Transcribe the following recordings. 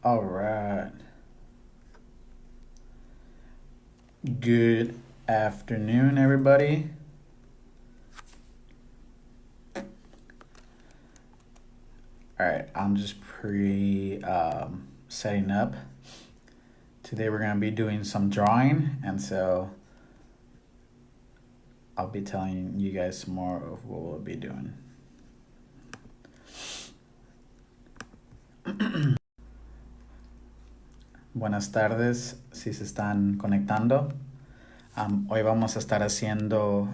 All right. Good afternoon, everybody. All right, I'm just setting up. Today we're gonna be doing some drawing, and so I'll be telling you guys more of what we'll be doing. Buenas tardes, si se están conectando. Hoy vamos a estar haciendo,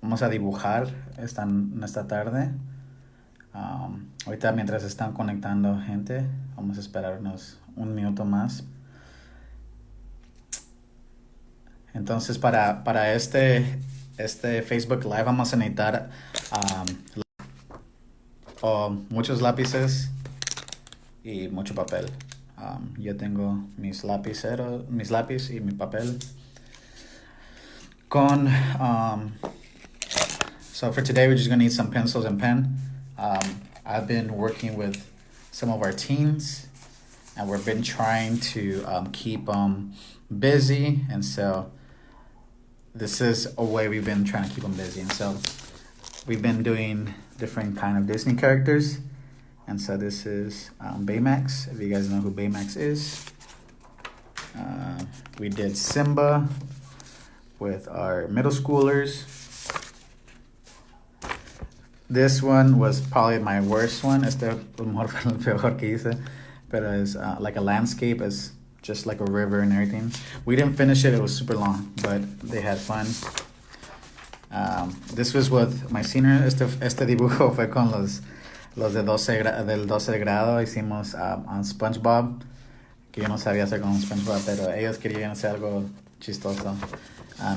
vamos a dibujar esta tarde. Ahorita mientras están conectando gente, vamos a esperarnos un minuto más. Entonces para este Facebook Live vamos a necesitar muchos lápices y mucho papel. Yo tengo mis lápiz y mi papel. So for today we're just gonna need some pencils and pen. I've been working with some of our teens, and we've been trying to keep them busy, and so this is a way we've been trying to keep them busy. And so we've been doing different kind of Disney characters, and so this is Baymax, if you guys know who Baymax is. We did Simba with our middle schoolers. This one was probably my worst one. Este fue el peor que hice, pero it's like a landscape. It's just like a river and everything. We didn't finish it. It was super long, but they had fun. This was with my senior. Este dibujo fue con los de del 12 grado. Hicimos on SpongeBob, que yo no sabía hacer con SpongeBob, pero ellos querían hacer algo chistoso.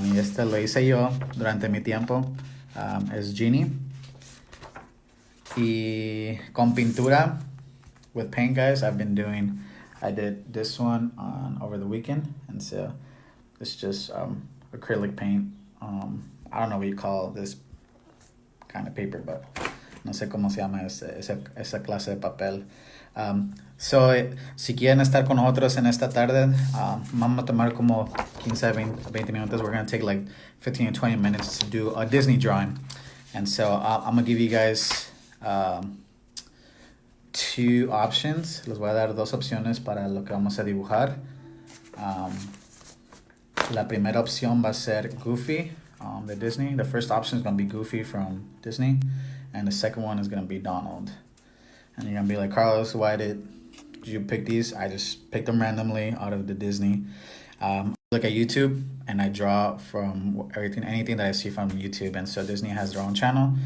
Y este lo hice yo durante mi tiempo. Es Genie. Y con pintura, with paint, guys, I did this one over the weekend, and so it's just acrylic paint. I don't know what you call this kind of paper, but no sé cómo se llama esa clase de papel. So, si quieren estar con nosotros en esta tarde, vamos a tomar como 15, 20 minutos. We're going to take like 15 or 20 minutes to do a Disney drawing. And so I'm going to give you guys two options. Les voy a dar dos opciones para lo que vamos a dibujar. La primera opción va a ser Goofy de Disney. The first option is going to be Goofy from Disney, and the second one is going to be Donald. And you're going to be like, Carlos, why did you pick these? I just picked them randomly out of the Disney. Look at YouTube, and I draw from anything that I see from YouTube. And so Disney has their own channel,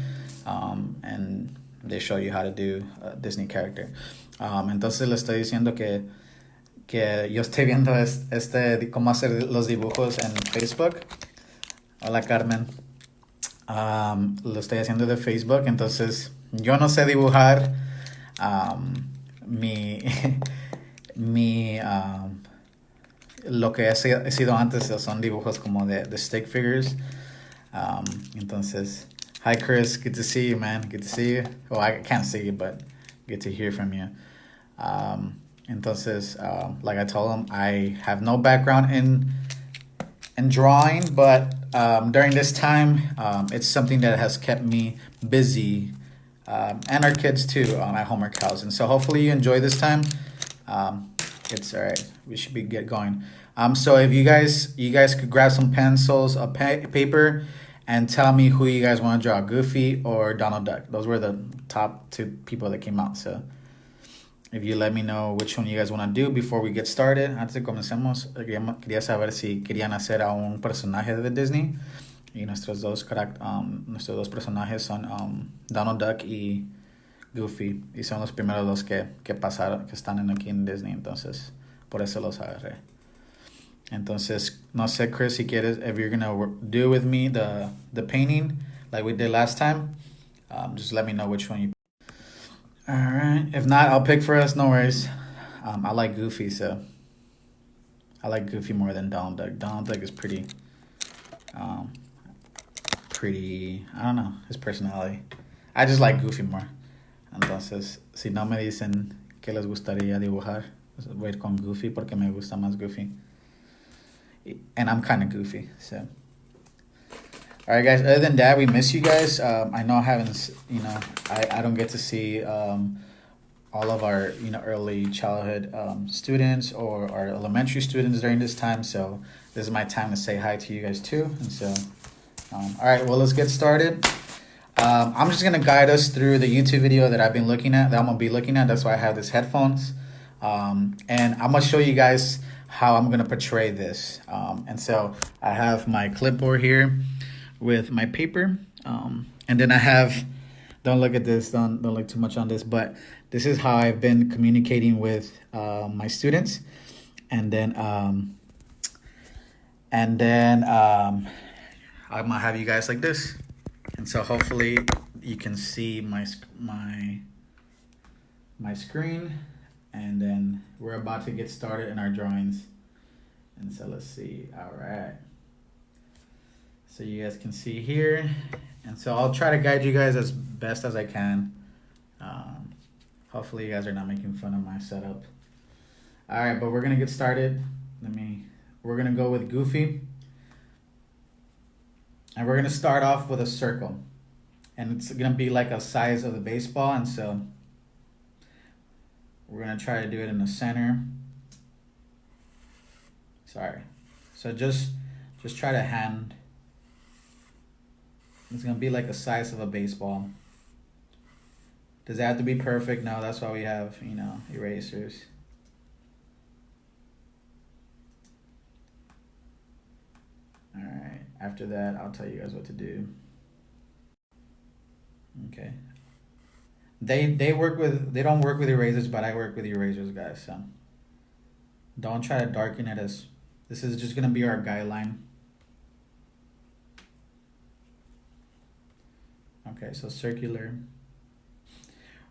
and they show you how to do a Disney character. Entonces le estoy diciendo que yo estoy viendo cómo hacer los dibujos en Facebook. Hola, Carmen. Lo estoy haciendo de Facebook, entonces yo no sé dibujar. Lo que he sido antes son dibujos como de stick figures. Entonces, hi Chris, good to see you, man. Good to see you. Well, I can't see you, but good to hear from you. Entonces, like I told him, I have no background in drawing, but during this time, it's something that has kept me busy, and our kids too, at Homework House. And so hopefully you enjoy this time. It's all right. We should get going. So if you guys could grab some pencils, a paper, and tell me who you guys want to draw, Goofy or Donald Duck. Those were the top two people that came out. So if you let me know which one you guys want to do before we get started. Antes de comencemos, quería saber si querían hacer a un personaje de Disney. Y nuestros dos personajes son Donald Duck y Goofy. Y son los primeros dos que pasaron, que están aquí en Disney. Entonces, por eso los agarré. Entonces, no sé, Chris, si quieres, if you're going to do with me the painting like we did last time, just let me know which one you. All right. If not, I'll pick for us. No worries. I like Goofy, so I like Goofy more than Donald Duck. Donald Duck is pretty. I don't know, his personality. I just like Goofy more. Entonces, si no me dicen ¿Qué les gustaría dibujar? Voy a ir con Goofy porque me gusta más Goofy. And I'm kind of goofy, so. All right, guys. Other than that, we miss you guys. I know I haven't, I don't get to see all of our, early childhood students or our elementary students during this time. So this is my time to say hi to you guys too. And so, all right, well, let's get started. I'm just gonna guide us through the YouTube video that I've been looking at, that I'm gonna be looking at. That's why I have these headphones. And I'm gonna show you guys how I'm gonna portray this. And so I have my clipboard here with my paper. And then I have, don't look at this, don't look too much on this, but this is how I've been communicating with my students. And then I'm gonna have you guys like this. And so hopefully you can see my screen, and then we're about to get started in our drawings. And so let's see. All right. So you guys can see here. And so I'll try to guide you guys as best as I can. Hopefully you guys are not making fun of my setup. All right, but we're gonna get started. We're gonna go with Goofy. And we're gonna start off with a circle. And it's gonna be like a size of the baseball. And so we're gonna try to do it in the center. Sorry. So just try to hand. It's gonna be like a size of a baseball. Does it have to be perfect? No, that's why we have, erasers. All right, after that, I'll tell you guys what to do. Okay. They don't work with erasers, but I work with erasers, guys, so don't try to darken it as, this is just gonna be our guideline. Okay, so circular.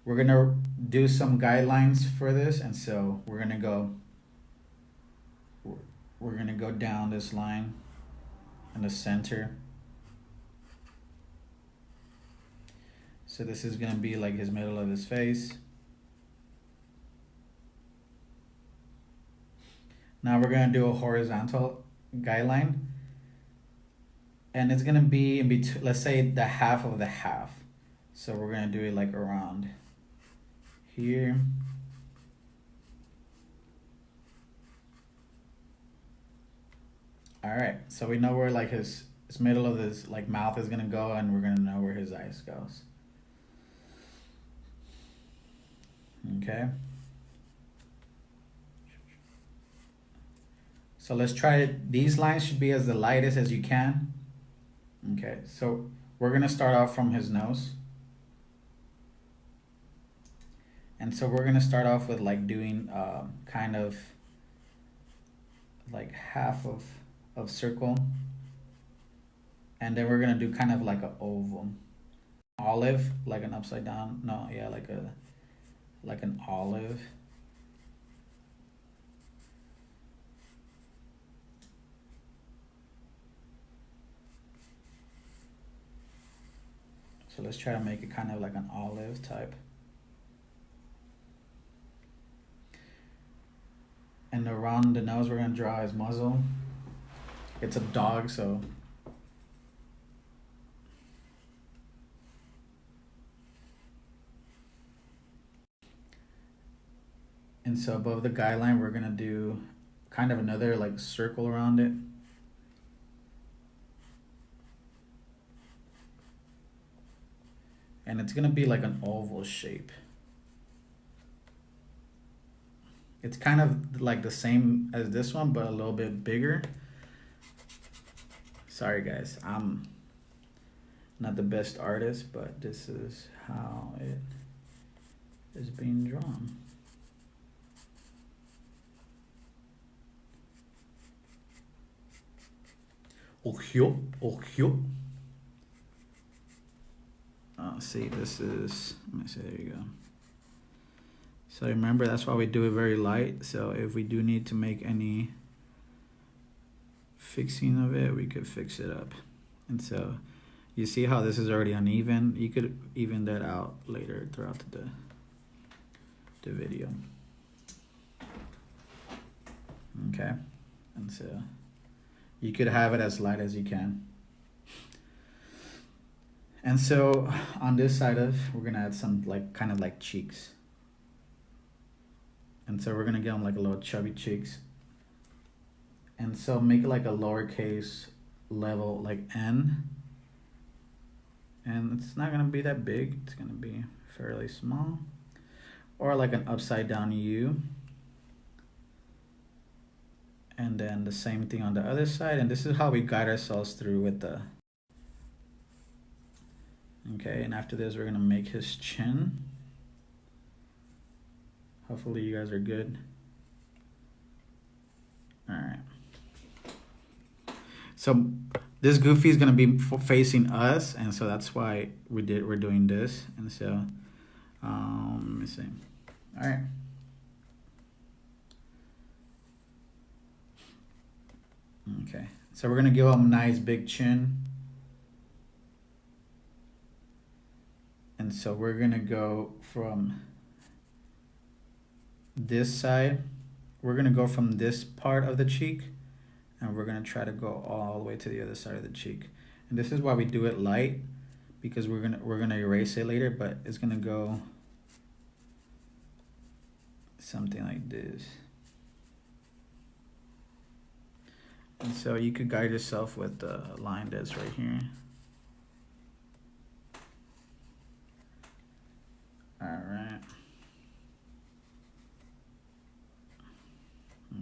We're gonna do some guidelines for this, and so we're gonna go down this line in the center. So this is gonna be like his middle of his face. Now we're gonna do a horizontal guideline. And it's gonna be in between, let's say the half of the half. So we're gonna do it like around here. All right, so we know where like his middle of his like mouth is gonna go, and we're gonna know where his eyes goes. Okay. So let's try it. These lines should be as the lightest as you can. Okay, so we're gonna start off from his nose. And so we're gonna start off with like doing kind of like half of circle. And then we're gonna do kind of like an oval. Olive, like an upside down, no, yeah, like an olive. So let's try to make it kind of like an olive type. And around the nose, we're gonna draw his muzzle. It's a dog, so. And so above the guideline, we're gonna do kind of another like circle around it. And it's gonna be like an oval shape. It's kind of like the same as this one, but a little bit bigger. Sorry guys, I'm not the best artist, but this is how it is being drawn. See, this is, let me see, there you go. So remember, that's why we do it very light. So if we do need to make any fixing of it, we could fix it up. And so you see how this is already uneven. You could even that out later throughout the day. the video. Okay, and so you could have it as light as you can. And so on this side we're gonna add some like kind of like cheeks. And so we're gonna give them like a little chubby cheeks. And so make it like a lowercase level, like N. And it's not gonna be that big, it's gonna be fairly small. Or like an upside down U. And then the same thing on the other side. And this is how we guide ourselves through with the, okay, and after this we're gonna make his chin. Hopefully you guys are good. All right. So this Goofy is gonna be facing us, and so that's why we're doing this. And so, let me see. All right. Okay. So we're gonna give him a nice big chin. And so we're gonna go from this side. We're gonna go from this part of the cheek, and we're gonna try to go all the way to the other side of the cheek. And this is why we do it light, because we're gonna erase it later, but it's gonna go something like this. And so you could guide yourself with the line that's right here. All right.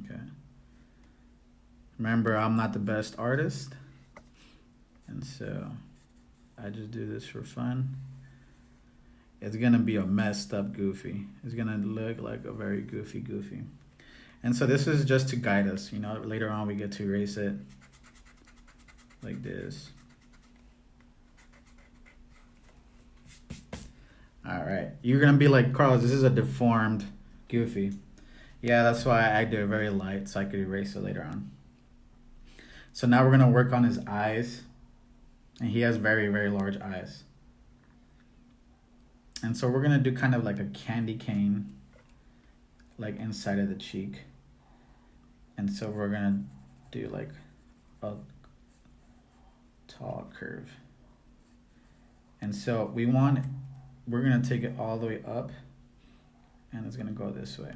Okay. Remember, I'm not the best artist, and so I just do this for fun. It's gonna be a messed up Goofy. It's gonna look like a very goofy Goofy. And so this is just to guide us, you know, later on we get to erase it like this. All right, you're gonna be like, Carlos, this is a deformed Goofy. Yeah, that's why I do it very light, so I could erase it later on. So now we're gonna work on his eyes, and he has very, very large eyes. And so we're gonna do kind of like a candy cane, like inside of the cheek. And so we're gonna do like a tall curve. And so we're gonna take it all the way up, and it's gonna go this way,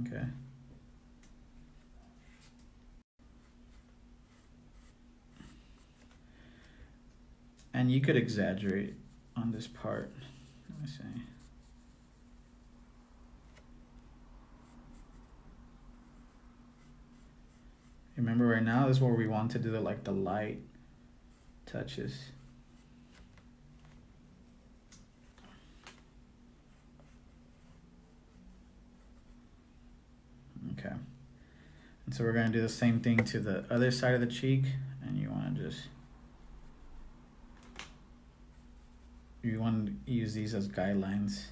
okay? And you could exaggerate on this part. Let me see. Remember, right now is where we want to do the light touches. Okay. And so we're gonna do the same thing to the other side of the cheek, and you want to use these as guidelines.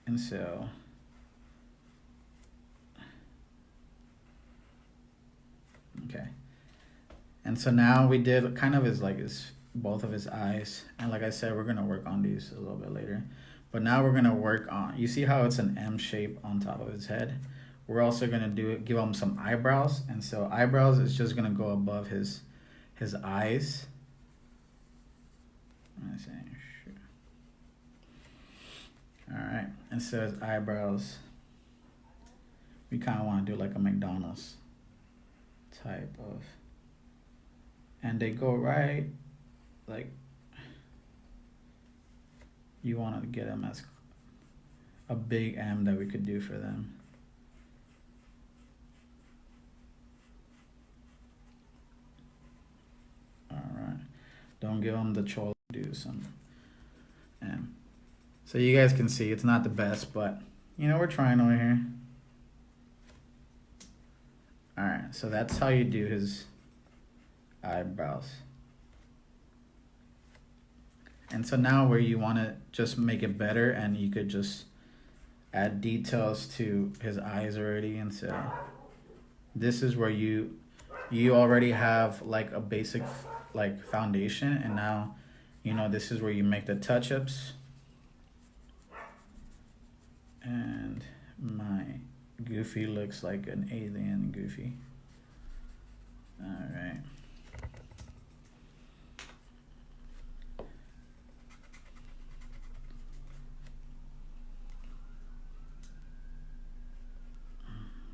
And so okay. And so now we did kind of both of his eyes. And like I said, we're gonna work on these a little bit later. But now we're gonna work on, you see how it's an M shape on top of his head? We're also gonna give him some eyebrows. And so eyebrows is just gonna go above his eyes. All right, and so his eyebrows, we kind of want to do like a McDonald's type of, and they go right, like, you want to get them as a big M that we could do for them. All right, don't give them the cholo, do some M. So you guys can see it's not the best, but you know, we're trying over here. All right, so that's how you do his eyebrows. And so now where you want to just make it better, and you could just add details to his eyes already. And so this is where you already have like a basic like foundation, and now, you know, this is where you make the touch-ups. And my Goofy looks like an alien Goofy. All right.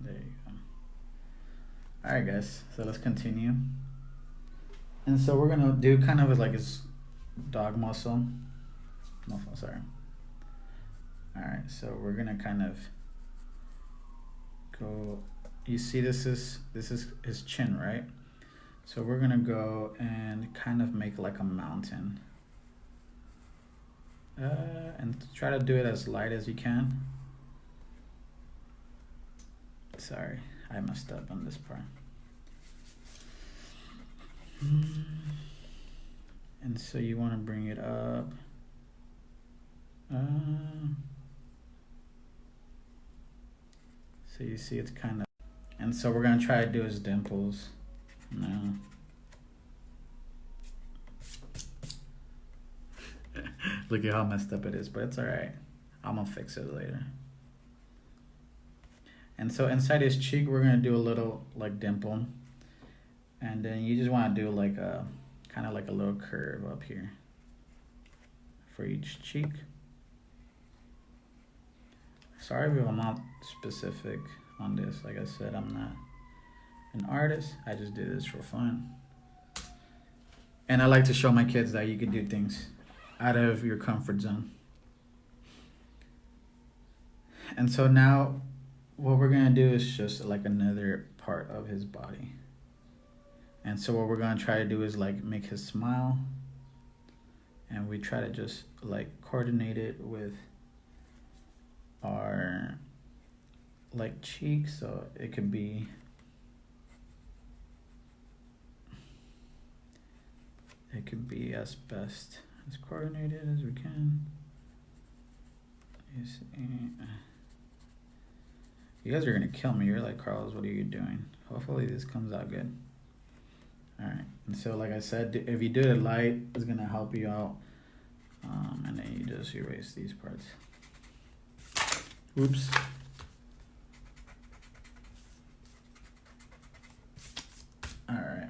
There you go. All right, guys. So let's continue. And so we're gonna do kind of like his dog muscle. Sorry. All right. So we're gonna kind of go. You see, this is his chin, right? So we're gonna go and kind of make like a mountain. And try to do it as light as you can. Sorry, I messed up on this part. And so you want to bring it up. So you see it's kind of, and so we're gonna try to do his dimples now. Look at how messed up it is, but it's all right. I'm gonna fix it later. And so inside his cheek, we're gonna do a little like dimple, and then you just want to do like a kind of like a little curve up here for each cheek. Sorry if I'm not specific on this. Like I said, I'm not an artist. I just do this for fun. And I like to show my kids that you can do things out of your comfort zone. And so now what we're gonna do is just like another part of his body. And so what we're gonna try to do is like make his smile, and we try to just like coordinate it with our like cheek, so it could be as best as coordinated as we can. You see, you guys are gonna kill me. You're like, Carlos, what are you doing? Hopefully this comes out good. All right, and so like I said, if you do it light, it's gonna help you out. And then you just erase these parts. Oops. All right.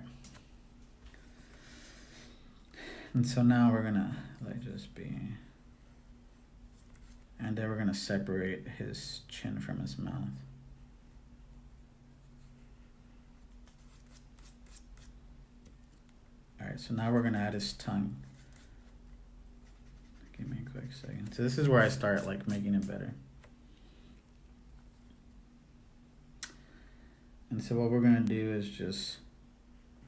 And so now we're gonna like just be, and then we're gonna separate his chin from his mouth. All right, so now we're gonna add his tongue. Give me a quick second. So this is where I start like making it better. And so what we're gonna do is just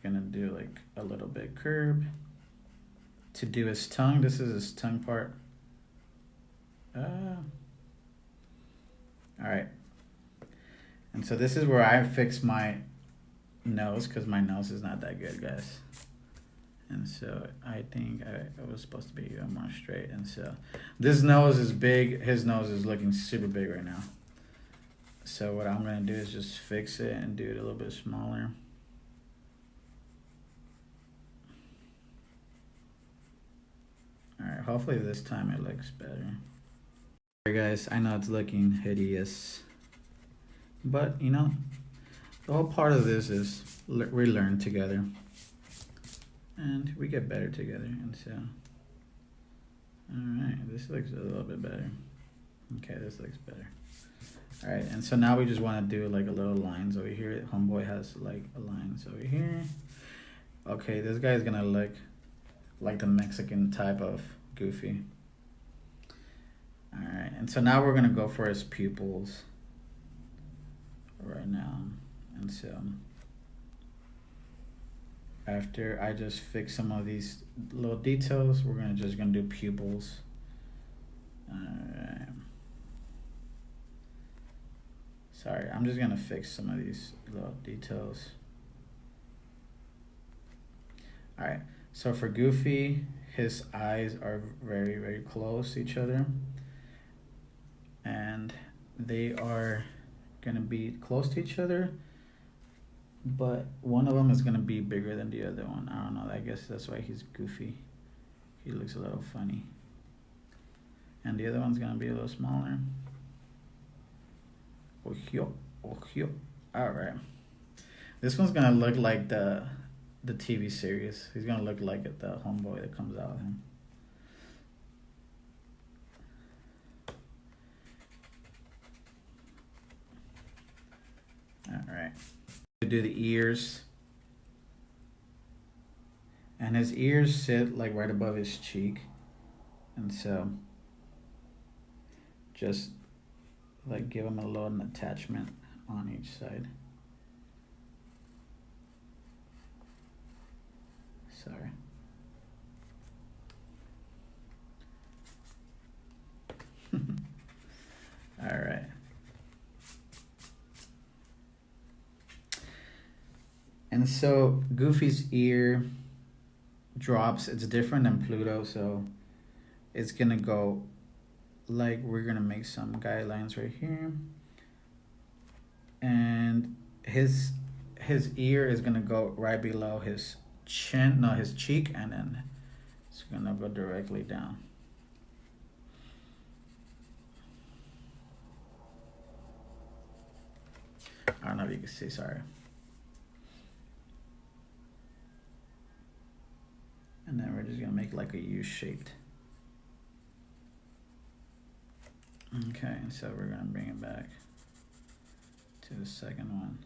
gonna do like a little bit curve to do his tongue. This is his tongue part. All right. And so this is where I fix my nose, because my nose is not that good, guys. And so I think I was supposed to be more straight. And so this nose is big. His nose is looking super big right now. So what I'm gonna do is just fix it and do it a little bit smaller. All right, hopefully this time it looks better. All right, guys, I know it's looking hideous, but you know, the whole part of this is we learn together. And we get better together, and so, all right, this looks a little bit better. Okay, this looks better. All right, and so now we just want to do like a little lines over here. Homeboy has like a lines over here. Okay, this guy's gonna look like the Mexican type of Goofy. All right, and so now we're gonna go for his pupils right now, and so after I just fix some of these little details, we're gonna do pupils. Alright. Sorry, I'm just gonna fix some of these little details. Alright, so for Goofy, his eyes are very, very close to each other. And they are gonna be close to each other, but one of them is gonna be bigger than the other one. I don't know, I guess that's why he's Goofy. He looks a little funny. And the other one's gonna be a little smaller. All right. This one's gonna look like the TV series. He's gonna look like it, the homeboy that comes out of him. All right. Do the ears. And his ears sit like right above his cheek. And so just like give him a little attachment on each side. Sorry. All right. And so Goofy's ear drops. It's different than Pluto, so it's gonna go like, we're gonna make some guidelines right here, and his ear is gonna go right below his chin, no, his cheek, and then it's gonna go directly down. I don't know if you can see, sorry. And then we're just gonna make like a U-shaped. Okay, so we're gonna bring it back to the second one.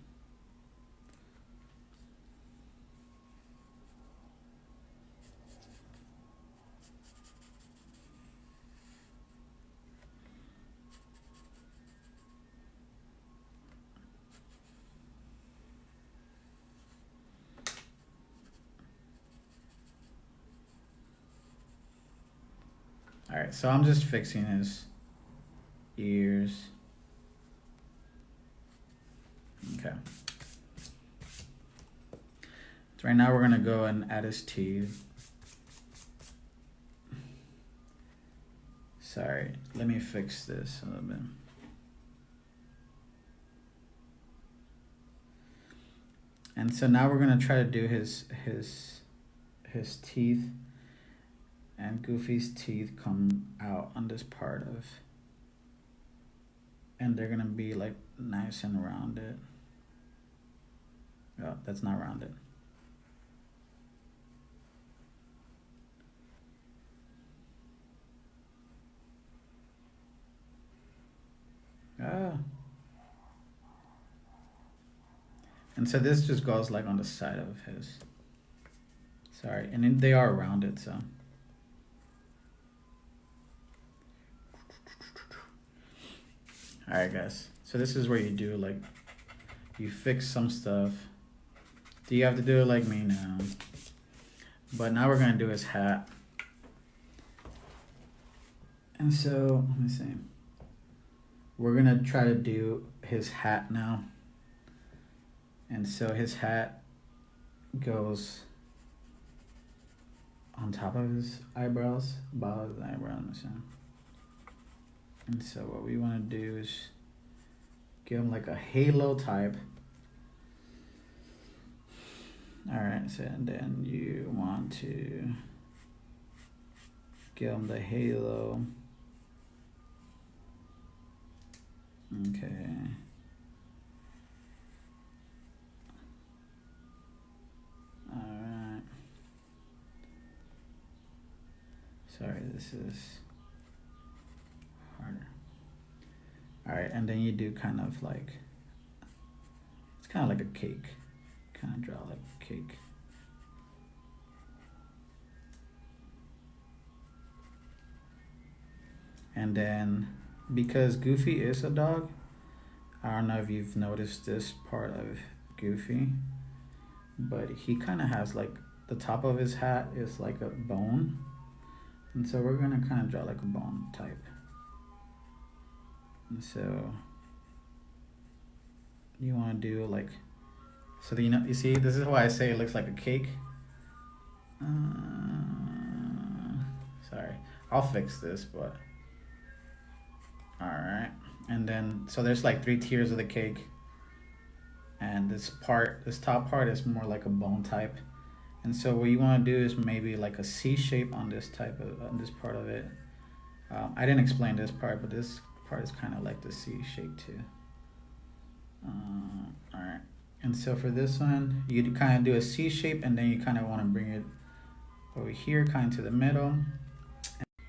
All right, so I'm just fixing his ears. Okay. So right now we're gonna go and add his teeth. Sorry, let me fix this a little bit. And so now we're gonna try to do his teeth. And Goofy's teeth come out on this part of, and they're gonna be like nice and rounded. Oh, that's not rounded. Ah. And so this just goes like on the side of his. Sorry, and they are rounded, so. All right, guys. So this is where you do like, you fix some stuff. Do you have to do it like me now? But now we're gonna do his hat. And so, let me see. We're gonna try to do his hat now. And so his hat goes on top of his eyebrows, above his eyebrows. And so what we want to do is give him like a halo type. All right, so and then you want to give him the halo. Okay. All right. Sorry, this is harder. All right, and then you do kind of like, it's kind of like a cake. Kind of draw like a cake. And then, because Goofy is a dog, I don't know if you've noticed this part of Goofy, but he kind of has like, the top of his hat is like a bone. And so we're gonna kind of draw like a bone type. And so you want to do like, so that, you see, this is why I say it looks like a cake. Sorry, I'll fix this, but all right. And then, so there's like 3 tiers of the cake, and this top part is more like a bone type. And so what you want to do is maybe like a C shape on this on this part of it. I didn't explain this part, but this part is kind of like the C shape too. All right. And so for this one, you kind of do a C shape, and then you kind of want to bring it over here, kind of to the middle.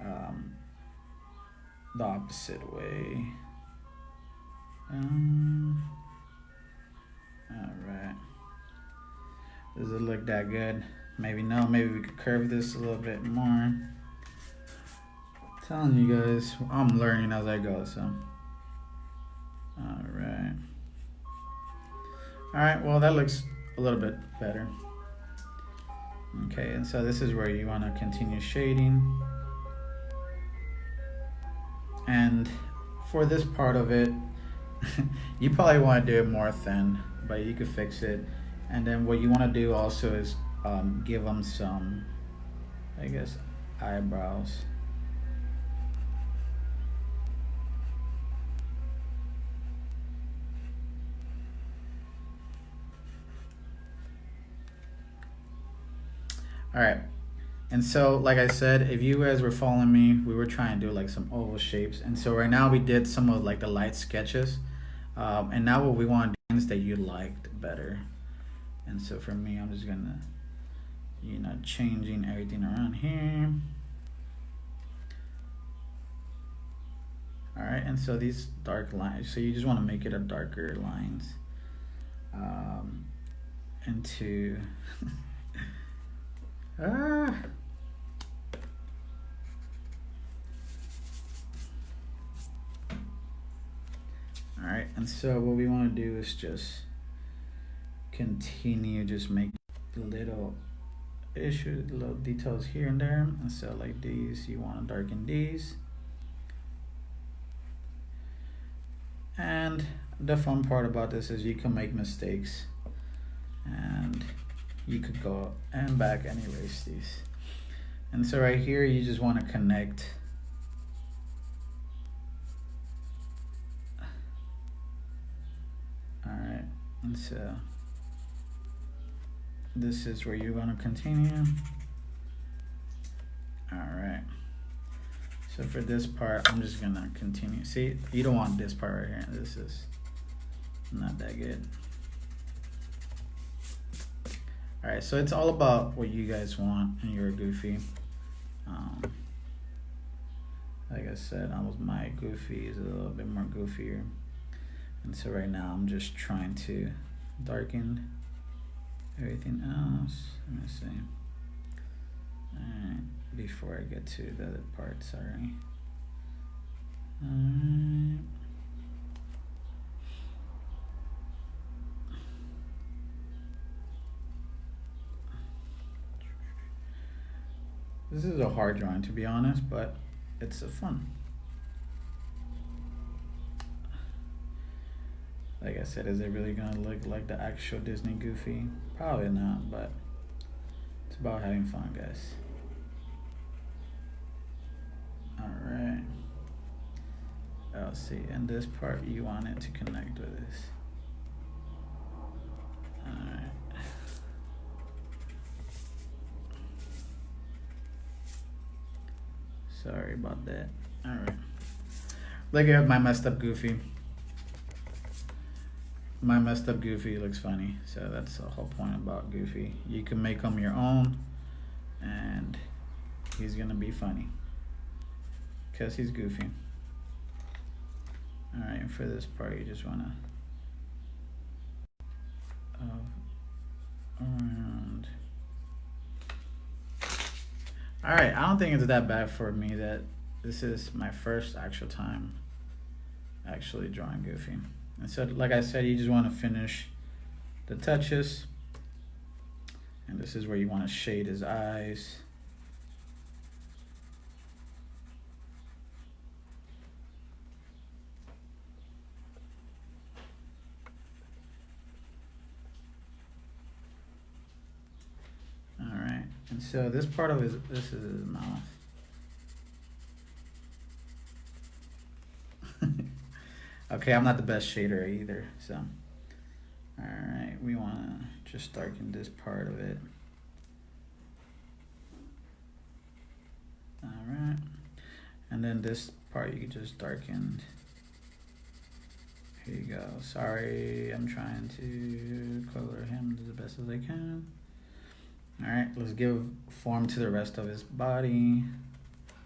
Um, the opposite way. All right. Does it look that good? Maybe no. Maybe we could curve this a little bit more. I'm telling you guys, I'm learning as I go. So, all right. All right. Well, that looks a little bit better. Okay, and so this is where you want to continue shading. And for this part of it, you probably want to do it more thin, but you could fix it. And then what you want to do also is give them some, I guess, eyebrows. All right. And so, like I said, if you guys were following me, we were trying to do like some oval shapes. And so right now we did some of like the light sketches. And now what we want to do is things that you liked better. And so for me, I'm just gonna, changing everything around here. All right, and so these dark lines, so you just want to make it a darker lines into all right, and so what we want to do is just continue just make little little details here and there. And so like these, you want to darken these. And the fun part about this is you can make mistakes, and you could go and back and erase these. And so right here, you just want to connect all right, and so this is where you're going to continue. All right, so for this part, I'm just gonna continue. See, you don't want this part right here. This is not that good. All right, so it's all about what you guys want, and you're goofy. Like I said, my goofy is a little bit more goofier. And so right now I'm just trying to darken everything else. Let me see. All right, before I get to the other part, sorry. All right. This is a hard drawing, to be honest, but it's a fun. Like I said, is it really gonna look like the actual Disney Goofy? Probably not, but it's about having fun, guys. All right. Let's see, and this part, you want it to connect with this. All right. Sorry about that. All right. Look at my messed up Goofy. My messed up Goofy looks funny. So that's the whole point about Goofy. You can make him your own, and he's gonna be funny because he's Goofy. All right, and for this part, you just wanna around. All right, I don't think it's that bad for me that this is my first actual time actually drawing Goofy. And so, like I said, you just want to finish the touches. And this is where you want to shade his eyes. All right, and so this part of this is his mouth. Okay, I'm not the best shader either, so. All right, we want to just darken this part of it. All right, and then this part you just darkened Here you go. Sorry, I'm trying to color him the best as I can. All right, let's give form to the rest of his body.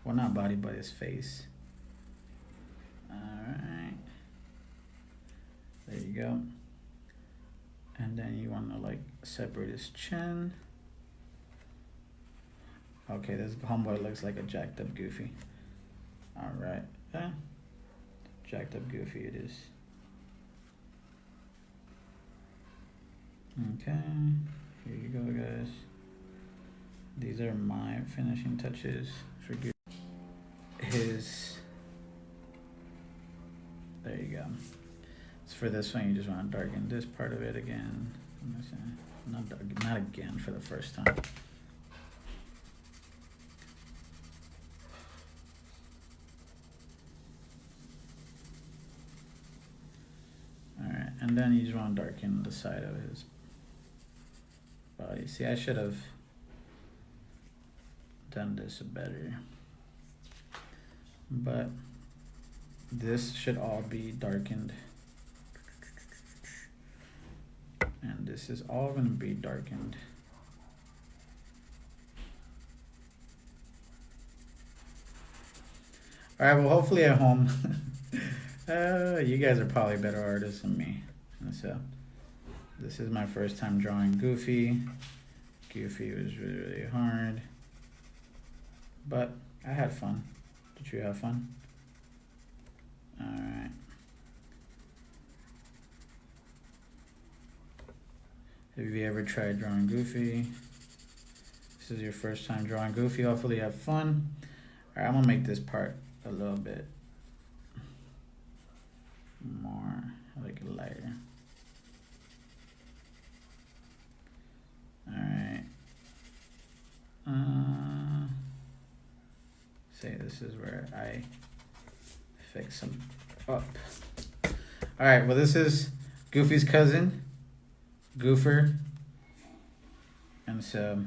Well, not body, but his face. All right. There you go. And then you want to like separate his chin. Okay, this homeboy looks like a jacked up Goofy. All right. Yeah. Jacked up Goofy it is. Okay, here you go, guys. These are my finishing touches for his. There you go. So for this one, you just want to darken this part of it again. Not again for the first time. All right, and then you just want to darken the side of his body. See, I should have done this better, but this should all be darkened, and this is all going to be darkened. All right, well, hopefully at home you guys are probably better artists than me, and so this is my first time drawing Goofy. Goofy was really, really hard, but I had fun. Did you have fun? All right. Have you ever tried drawing Goofy? This is your first time drawing Goofy. Hopefully you have fun. All right, I'm gonna make this part a little bit more like lighter. All right. Say this is where I fix him up. All right. Well, this is Goofy's cousin, Goofer, and so.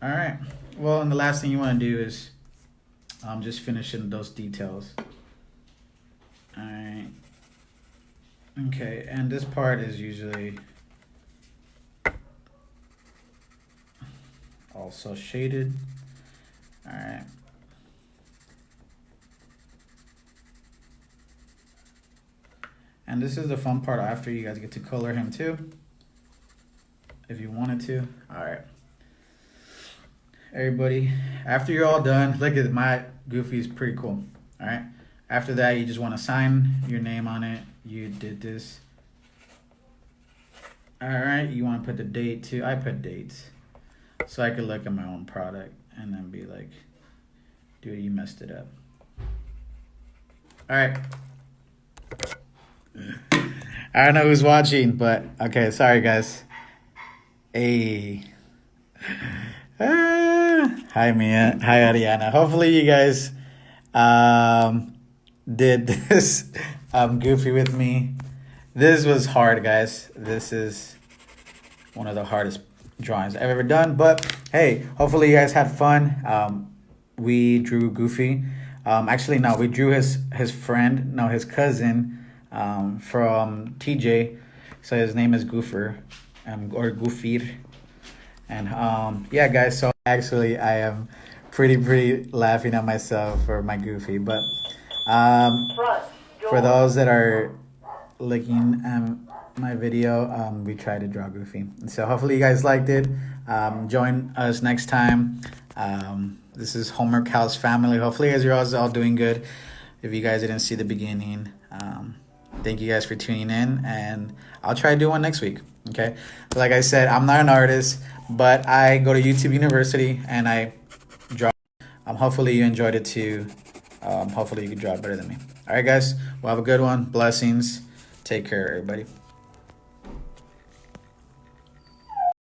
All right. Well, and the last thing you want to do is just finishing those details. All right. Okay, and this part is usually also shaded. All right. And this is the fun part after you guys get to color him too, if you wanted to. All right. Everybody, after you're all done, look at my Goofy is pretty cool. All right. After that, you just want to sign your name on it. You did this. All right. You want to put the date too. I put dates so I could look at my own product and then be like, dude, you messed it up. All right. I don't know who's watching, but okay. Sorry, guys. Hey. Hi, Mia. Hi, Ariana. Hopefully you guys did this Goofy with me. This was hard, guys. This is one of the hardest drawings I've ever done. But hey, hopefully you guys had fun. We drew Goofy. Actually, no, we drew his friend, no, his cousin from TJ. So his name is Goofer, or Goofir. And yeah, guys, so actually I am pretty laughing at myself for my Goofy. But for those that are looking at my video, we try to draw Goofy. And so hopefully you guys liked it. Join us next time. This is Homework House Family. Hopefully you guys are all doing good. If you guys didn't see the beginning, thank you guys for tuning in, and I'll try to do one next week. Okay, like I said, I'm not an artist, but I go to YouTube University and I draw. Hopefully you enjoyed it too. Hopefully you can draw better than me. All right, guys, well, have a good one. Blessings. Take care, everybody.